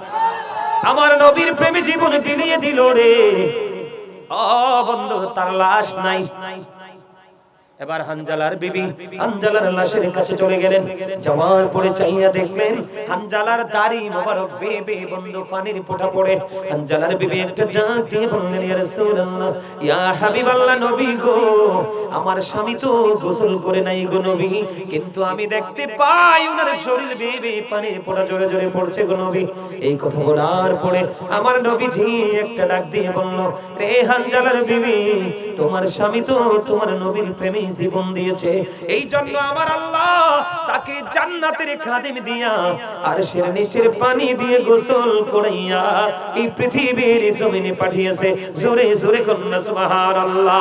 আমার নবীর প্রেমে জীবন বিলিয়ে দিল রে। ও বন্ধু, তার লাশ নাই। এবার হানজালার বিবি হানজালার লাশের কাছে চলে গেলেন, যাওয়ার পরে চাইয়া দেখলেন হানজালার দাড়ি মোবারক বেবে বন্ধু পানির ফোঁটা পড়ে। হানজালার বিবি একটা ডাক দিয়ে বললেন, ইয়া রাসূলুল্লাহ, ইয়া হাবিবাল্লাহ, নবী গো, আমার স্বামী তো গোসল করে নাই গো নবী, কিন্তু আমি দেখতে পাই ওনার শরীর বেবে পানির ফোঁটা জোরে জোরে পড়ছে গো নবী। এই কথা বলার পরে আমার নবীজি একটা ডাক দিয়ে বলল, রে হানজালার বিবি, তোমার স্বামী তো তোমার নবীর প্রেমে জীবন দিয়েছে, এই জন্য আমার আল্লাহ তাকে জান্নাতের খাদিম দিয়া আরশের নিচের পানি দিয়ে গোসল করাইয়া এই পৃথিবীর জমিনে পাঠিয়েছে। জোরে জোরে কন্যা সুবহানাল্লাহ।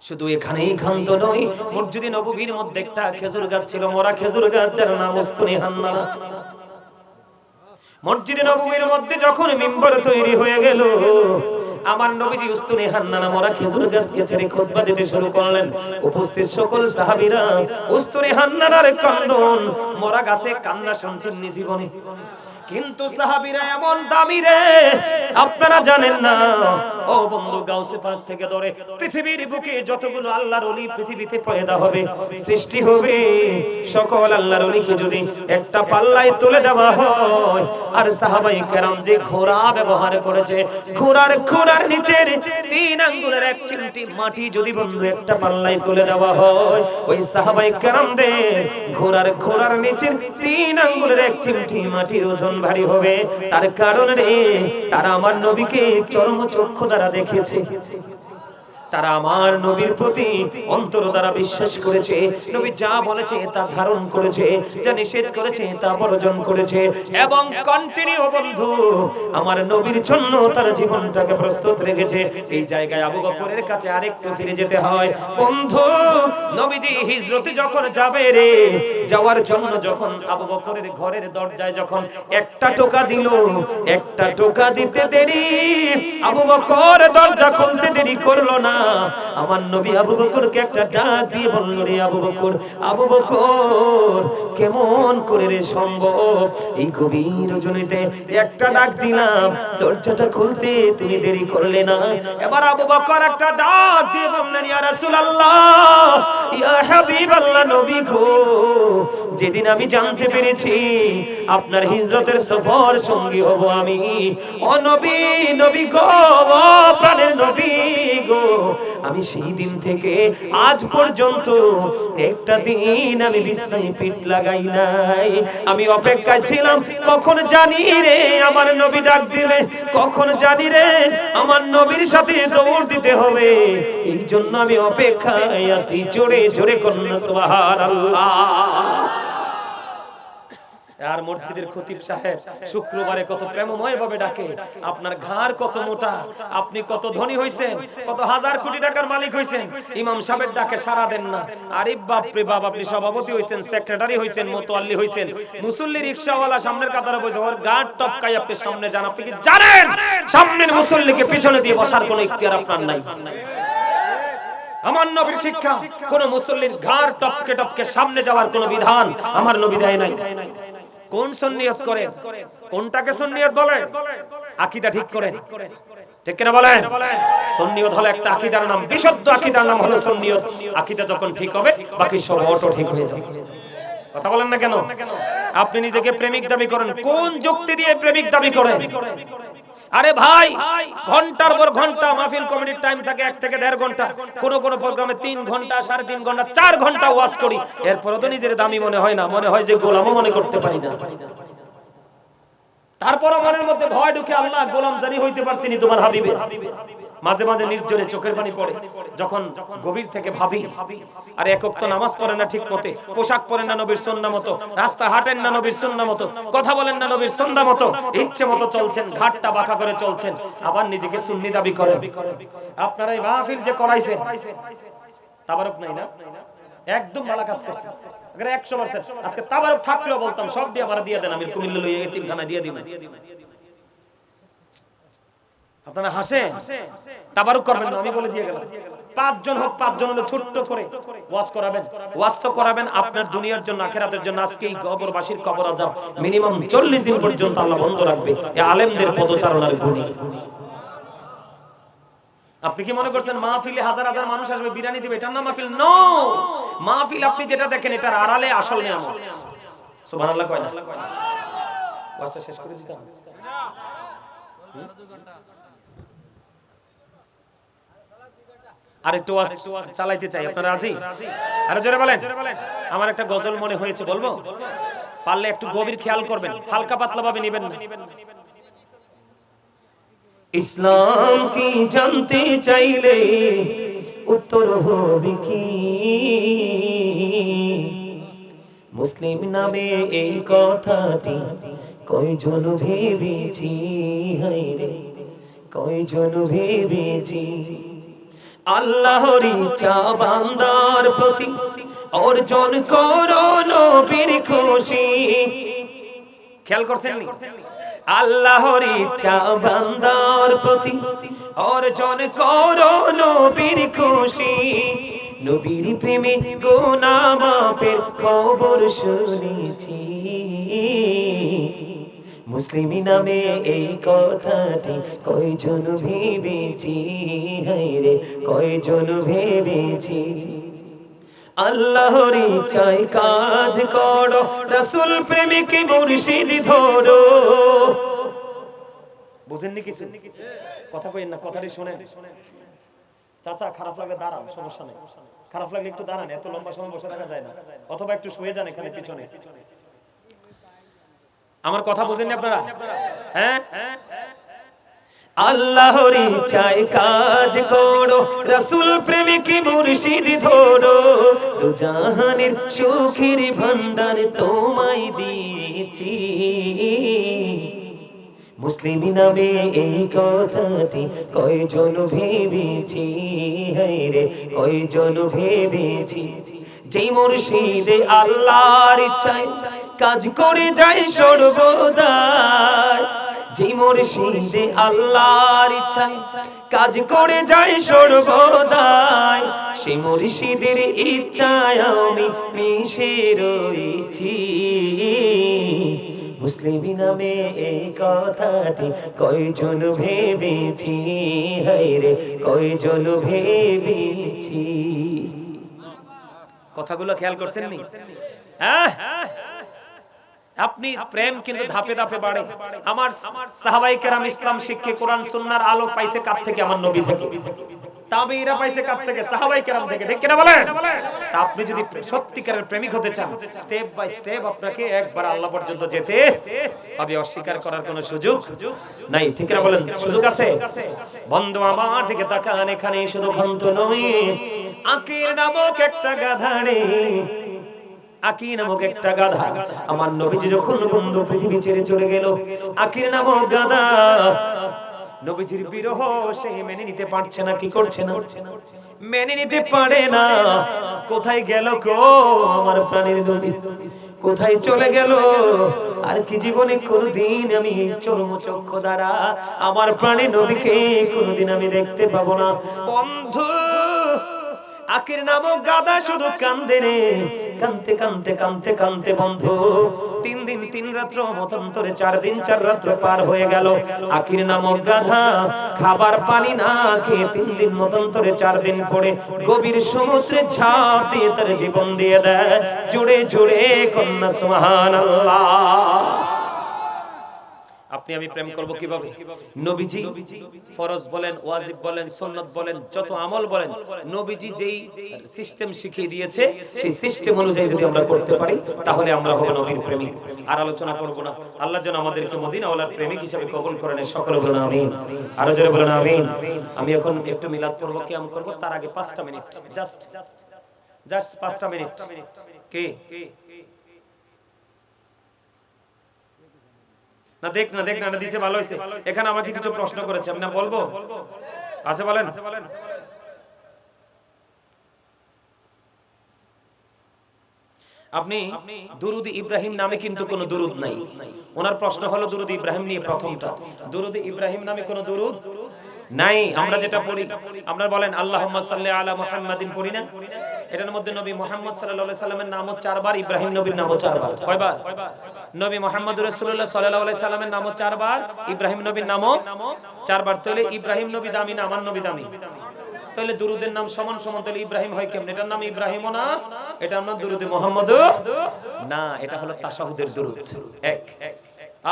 শুধু এখানেই ক্ষান্ত নয়, মসজিদে নববীর মধ্যে একটা খেজুর গাছ ছিল, মরা খেজুর গাছ, যার নাম উস্তুনে হান্নানা। মসজিদে নববীর মধ্যে যখন মিম্বর তৈরি হয়ে গেল, আমার নবীজি উস্তুনে হান্নানা মরা খেজুর গাছকে ছেড়ে খুতবা দিতে শুরু করলেন। উপস্থিত সকল সাহাবীরা উস্তুনে হান্নানার কান্দন, মরা গাছে কান্না শুনছেন জীবনে। কিন্তু সাহাবীরা এমন দামি রে, আপনারা জানেন না ও বন্ধু, গাউসে পাক থেকে ধরে পৃথিবীর বুকে যতগুলো আল্লাহর ওলি পৃথিবীতে পয়দা হবে, সৃষ্টি হবে, সকল আল্লাহর ওলিকে যদি একটা পাল্লায় তুলে দেওয়া হয়, আর সাহাবায়ে কেরাম যে ঘোড়া ব্যবহার করেছে, ঘোড়ার নিচের 3 আঙ্গুলের 1 চিমটি মাটি যদি বন্ধু একটা পাল্লায় তুলে দেওয়া হয়, ওই সাহাবায়ে কেরামদের ঘোড়ার নিচের 3 আঙ্গুলের 1 চিমটি মাটির ওজন ভারী হবে। তার কারণ রে, তারা আমার নবীকে চর্মচক্ষু দ্বারা দেখেছে, তারা আমার নবীর প্রতি অন্তর দ্বারা বিশ্বাস করেছে, নবী যা বলেছে তা ধারণ করেছে, যা নিষেধ করেছে তা বর্জন করেছে, এবং কন্টিনিউ বন্ধু আমার নবীর জন্য তার জীবনটাকে প্রস্তুত রেখেছে। এই জায়গায় আবু বকরের কাছে আরেকটু ফিরে যেতে হয় বন্ধু। নবীজি হিজরতে যখন যাবে রে, যাওয়ার জন্য যখন আবু বকরের ঘরের দরজায় যখন একটা টোকা দিল, একটা টোকা দিতে দেরি, আবু বকর দরজা খুলতে দেরি করলো না। আমার নবী আবু বকরকে একটা ডাক দিয়ে বলল, রে আবু বকর, আবু বকর, কেমন করে রে সম্ভব এই গভীর রজনীতে একটা ডাক দিলাম, দরজাটা খুলতে তুমি দেরি করলে না। এবার আবু বকর একটা ডাক দিয়ে বললেন, ইয়া রাসূলুল্লাহ, ইয়া হাবিবাল্লাহ, নবী গো, যেদিন আমি জানতে পেরেছি আপনার হিজরতের সফর সঙ্গী হব আমি, ও নবী, নবী গো, ও প্রাণের নবী গো, আমি সেই দিন থেকে আজ পর্যন্ত একটা দিন আমি বিছানায় পিঠ লাগাই নাই। আমি অপেক্ষায় ছিলাম কখন জানি রে আমার নবী ডাক দিবে, কখন জানি রে আমার নবীর সাথে দৌড় দিতে হবে, এই জন্য আমি অপেক্ষায় আছি। জোরে জোরে কন্যা সুবহানাল্লাহ। আর মসজিদের খতিব সাহেব শুক্রবারে কত প্রেমময় ভাবে ডাকে, আপনার ঘাড় কত মোটা, আপনি কত ধনী হইছেন, কত হাজার কোটি টাকার মালিক হইছেন, ইমাম সাহেবের ডাকে সাড়া দেন না। আরে বাপ রে বাপ, আপনি সভাপতি হইছেন, সেক্রেটারি হইছেন, মোতোয়াল্লি হইছেন, মুসল্লি রিকশাওয়ালা সামনের কাতারে বসে ওর গাড় টপকাই আপনি সামনে যান। আপনি কি জানেন সামনের মুসল্লিকে পিছনে দিয়ে বসার কোনো ইখতিয়ার আপনার নাই? আমার নবীর শিক্ষা, কোন মুসল্লির ঘাড় টপকে টপকে সামনে যাওয়ার কোন বিধান আমার নবী দেয় নাই। কোন সুন্নিয়ত করেন, কোনটাকে সুন্নিয়ত বলে? আকীদা ঠিক করেন, ঠিক কিনা বলেন? সুন্নিয়ত হলো একটা আকীদার নাম, বিশুদ্ধ আকীদার নাম হলো সুন্নিয়ত। আকীদা যখন ঠিক হবে বাকি সব অটো ঠিক হয়ে যাবে। কথা বলেন না কেন? আপনি নিজেকে প্রেমিক দাবি করেন, কোন যুক্তি দিয়ে প্রেমিক দাবি করেন? আরে ভাই, ঘন্টার পর ঘন্টা মাহফিল কমিটির টাইম থাকে 1 থেকে 1.5 ঘন্টা, কোন কোন প্রোগ্রামে 3 ঘন্টা, 3.5 ঘন্টা, 4 ঘন্টা ওয়াজ করি, এরপরও তো নিজের দামি মনে হয় না, মনে হয় যে গোলামও মনে করতে পারি না। তারপর মনের মধ্যে ভয় ঢুকে, আল্লাহ, গোলাম জানি হইতে পারছিনি তোমার হাবিবে। মাঝে মাঝে নির্জনে চোখের পানি পড়ে, যখন গভীর থেকে ভাবি, আরে এক ওয়াক্ত নামাজ পড়েন না ঠিক মতে, পোশাক পরেন না নবীর সুন্নাহ মতো, রাস্তা হাঁটেন না নবীর সুন্নাহ মতো, কথা বলেন না নবীর সুন্নাহ মতো, ইচ্ছে মতো চলছেন, ঘাটটা বাঁকা করে চলছেন, আবার নিজেকে সুন্নি দাবি করেন। আপনারা এই মাহফিল যে করাইছেন, তাবারক নাই না, একদম ভালো কাজ করছেন। আগে 100% আজকে তাবারক থাকলেও বলতাম সব দিয়ে আমার দিয়ে দেন, আমি কুমিল্লা লইয়া এতিমখানা দিয়ে দিবেন। আপনারা হাসেন, তাবারক করবেন না, আমি বলে দিয়ে গেলাম। 5 জন হোক, 5 জন হলে ছোট্ট করে ওয়াজ করাবেন। ওয়াজ তো করাবেন আপনার দুনিয়ার জন্য, আখিরাতের জন্য। আজকে এই কবরবাসীর কবর আযাব মিনিমাম 40 দিন পর্যন্ত আল্লাহ বন্ধ রাখবে এই আলেমদের পদচারণার গুণে। আপনি কি মনে করছেন মাহফিলে হাজার হাজার মানুষ আসবে বিরিয়ানি দিবে, এটার নাম মাহফিল? নো, মাহফিল আপনি যেটা দেখেন এটার আড়ালে আসল নিয়ামত। সুবহানাল্লাহ কয় না? ওয়াজটা শেষ করে দিতাম। আর একটু ওয়াজ চালাইতে চাই, আপনারা রাজি? আরো জোরে বলেন। আমার একটা গজল মনে হয়েছে, বলবো? পারলে একটু গভীর খেয়াল করবেন, হালকা পাতলা ভাবে নেবেন না। ইসলাম কি জানতে চাইলে উত্তর হবে কি, মুসলিম নামে এই কথাটি কয়জন ভেবেছি, হায়রে কয়জন ভেবেছি। আল্লাহর ইচ্ছা বান্দার প্রতি অর্জন করো নবীর খুশি। খেয়াল করছেন নি? আল্লাহর ইচ্ছা বান্দার প্রতি অর্জন করো নবীর খুশি। নবীর প্রেমে গুনাহ মাফের খবর শুনেছি, মুসলিম নামে এই কথাটি কয়জন ভেবেছি, হায়রে কয়জন ভেবেছি। আল্লাহর ইচ্ছায় কাজ করো, রাসূল প্রেমিক মুর্শিদ ধরো। বুঝেননি কিছু? কথা কইেন না, কথাটি শুনেন। চাচা খারাপ লাগলে দাঁড়ান, সমস্যা নেই। খারাপ লাগলে একটু দাঁড়ান, এত লম্বা সময় বসে থাকা যায় না। অথবা একটু শুয়ে যান এখানে পিছনে। আমার কথা বুঝেননি আপনারা? হ্যাঁ, আল্লাহর ইচ্ছায় কাজ করো, রাসূল প্রেমিক মুর্শিদ ধরো। দু জাহানের সুখের ভান্ডার তোমায় দিয়েছি, মুসলিম নামে এই কথাটি কয়জন ভেবেছি, হায়রে কয়জন ভেবেছি। যেই মুর্শিদে আল্লাহর ইচ্ছায় কাজ করে যায় সর্বদাই, যেই মুর্শিদে আল্লাহর ইচ্ছায় কাজ করে যায় সর্বদাই, সেই মুর্শিদের ইচ্ছায় আমি মিশে রয়েছি, মুসলিম নামে এই কথাটি কয়জন ভেবেছি, হায়রে কয়জন ভেবেছি। কথাগুলো খেয়াল করছেন নি? হ্যাঁ, আপনি প্রেম কিন্তু ধাপে ধাপে বাড়ে। আমার সাহাবায়ে কেরাম ইসলাম শিক্ষে কোরআন সুন্নাহর আলো পাইছে কার থেকে? আমার নবী থেকে। তাবেঈরা পাইছে কার থেকে? সাহাবায়ে কেরাম থেকে। ঠিক কিনা বলেন? তা আপনি যদি সত্যিকারের প্রেমিক হতে চান, স্টেপ বাই স্টেপ আপনাকে একবার আল্লাহ পর্যন্ত যেতে হবে, অস্বীকার করার কোনো সুযোগ নাই। ঠিক কিনা বলেন? সুযোগ আছে? বন্ধু আমার দিকে তাকান, এখানে শুধু খান্ত নয়, আকির নামক একটা গাধারে, আকির নামক একটা গাধা। আমার নবীজি যখন বন্ধু পৃথিবী ছেড়ে চলে গেল, আকির নামক গাধা নবীজির বিরহ সে মেনে নিতে পারছে না। কি করছে না? মেনে নিতে পারে না। কোথায় গেল গো আমার প্রাণের নবী? কোথায় চলে গেল? আর কি জীবনে কোনদিন আমি চরম চক্ষু দ্বারা আমার প্রাণের নবীকে কোনদিন আমি দেখতে পাবো না। বন্ধু আকির নামক গাধা শুধু কান্দে রে, কানতে কানতে কানতে কানতে বন্ধু 3 দিন 3 রাত্র মতান্তরে 4 দিন 4 রাত্র পার হয়ে গেল। আকির নামক গাধা খাবার পানি না খেয়ে 3 দিন মতান্তরে 4 দিন পরে গভীর সমুদ্রে ঝাঁপ দিয়ে তার জীবন দিয়ে দেয়। জুড়ে জুড়ে কন্যা সুবহানাল্লাহ। আপনি আমি প্রেম করব কিভাবে? নবীজি ফরজ বলেন, ওয়াজিব বলেন, সুন্নাত বলেন, যত আমল বলেন, নবীজি যেই সিস্টেম শিখিয়ে দিয়েছে সেই সিস্টেম অনুযায়ী যদি আমরা করতে পারি তাহলে আমরা হব নবীর প্রেমিক। আর আলোচনা করব না। আল্লাহ যেন আমাদেরকে মদিনাওয়ালার প্রেমিক হিসেবে কবুল করেন। সকলে বলেন আমিন। আরো জোরে বলেন আমিন। আমি এখন একটু মিলাদ পড়ব, কিয়াম করব, তার আগে 5টা মিনিট, জাস্ট 5টা মিনিট। কে না দেখ না দিছে, ভালো হয়েছে। এখানে আমাকে কিছু প্রশ্ন করেছে, আমি না বলবো? আচ্ছা বলেন। আপনি দুরুদ ইব্রাহিম নামে কিন্তু কোনো দুরুদ নাই। ওনার প্রশ্ন হলো দুরুদ ইব্রাহিম নিয়ে প্রথমটা, দুরুদ ইব্রাহিম নামে কোনো দুরুদ নাই। আমরা যেটা পড়ি, আমরা বলেন আল্লাহুম্মা সাল্লি আলা মুহাম্মাদিন পড়ি না? এটার মধ্যে নবী মুহাম্মদ সাল্লাল্লাহু আলাইহি সাল্লামের নামও 4 বার, ইব্রাহিম নবীর নামও 4 বার। কয়বার? নবী মুহাম্মদুর রাসূলুল্লাহ সাল্লাল্লাহু আলাইহি সাল্লামের নামও 4 বার, ইব্রাহিম নবীর নামও 4 বার। তাহলে ইব্রাহিম নবী দামি না আমার নবী দামি? তাহলে দুরুদের নাম সমান সমান, তাহলে ইব্রাহিম হয় কেমন? এটার নাম ইব্রাহিমও না, এটা আমরা দুরুদে মুহাম্মদও না, এটা হলো তাশাহুদের দুরুদ। এক।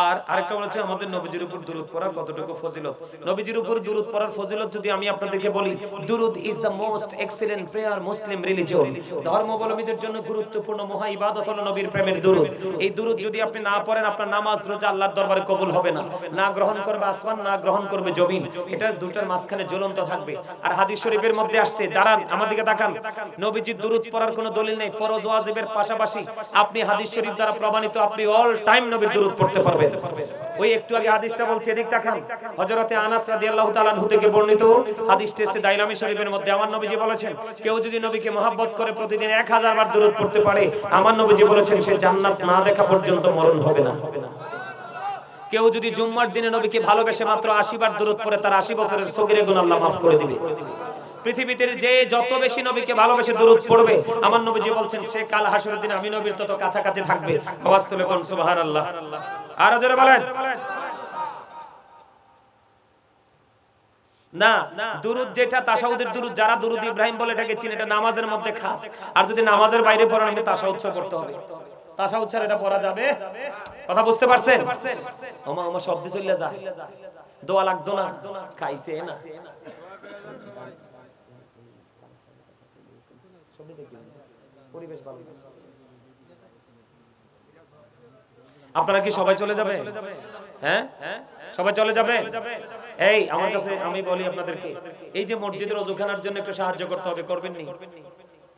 আর আরেকটা বলেছে আমাদের নবীজির উপর দুরূদ পড়া কতটুকু ফজিলত। নবীজির উপর দুরূদ পড়ার ফজিলত যদি আমি আপনাদেরকে বলি, দুরূদ is the most excellent prayer Muslim religion. ধর্মাবলম্বীদের জন্য গুরুত্বপূর্ণ মহা ইবাদত হলো নবীর প্রেমের দুরূদ। এই দুরূদ যদি আপনি না পড়েন, আপনার নামাজ রোজা আল্লাহর দরবারে কবুল হবে না। না গ্রহণ করবে আসমান, না গ্রহণ করবে জমিন, এটা দুটার মাঝখানে ঝুলন্ত থাকবে। আর হাদিস শরীফের মধ্যে আসছে, দাঁড়ান আমার দিকে তাকান, নবীজির দুরূদ পড়ার কোনো দলিল নেই। ফরজ ওয়াজিবের পাশাপাশি আপনি হাদিস শরীফ দ্বারা প্রমাণিত আপনি অল টাইম নবীর দুরূদ পড়তে পারবেন। ওই একটু আগে হাদিসটা বলছি, এদিক তাকান। হযরতে আনাস রাদিয়াল্লাহু তাআলা আনহু থেকে বর্ণিত হাদিসটি এসেছে দাইলামি শরীফের মধ্যে। আমার নবীজি বলেছেন, কেউ যদি নবীকে মহব্বত করে প্রতিদিন 1000 বার দুরূদ পড়তে পারে, আমার নবীজি বলেছেন সে জান্নাত না দেখা পর্যন্ত মরণ হবে না। কেউ যদি জুম্মার দিনে নবীকে ভালোবেসে মাত্র 80 বার দুরূদ পড়ে, তার 80 বছরের সগীরে গুনাহ আল্লাহ মাফ করে দিবে। পৃথিবীতে যে যত বেশি নবীকে ভালোবেসে দুরূদ পড়বে, আমার নবীজি বলছেন সে কাল হাসরের দিন আমি নবীর তত কাছাকাছি থাকবে। আওয়াজ তুলে কোন সুবহানাল্লাহ। আর জোরে বলেন না। দুরূদ যেটা তাশাহুদের দুরূদ, যারা দুরূদ ইব্রাহিম বলে এটাকে চিনে, এটা নামাজের মধ্যে খাস। আর যদি নামাজের বাইরে পড়েন, আপনি তাশাহুদ পড়তে হবে। তাশাহুদ ছাড়া এটা পড়া যাবে? কথা বুঝতে পারছেন? ওমা ওমা শব্দ চলে যা, দোয়া লাগতো না, খাইছে না। পরিবেশ ভালো। আপনারা কি সবাই চলে যাবে? হ্যাঁ, সবাই চলে যাবে? এই আমার কাছে আমি বলি আপনাদেরকে, এই যে মসজিদের ওযুখানার জন্য একটু সাহায্য করতে হবে, করবেন নি?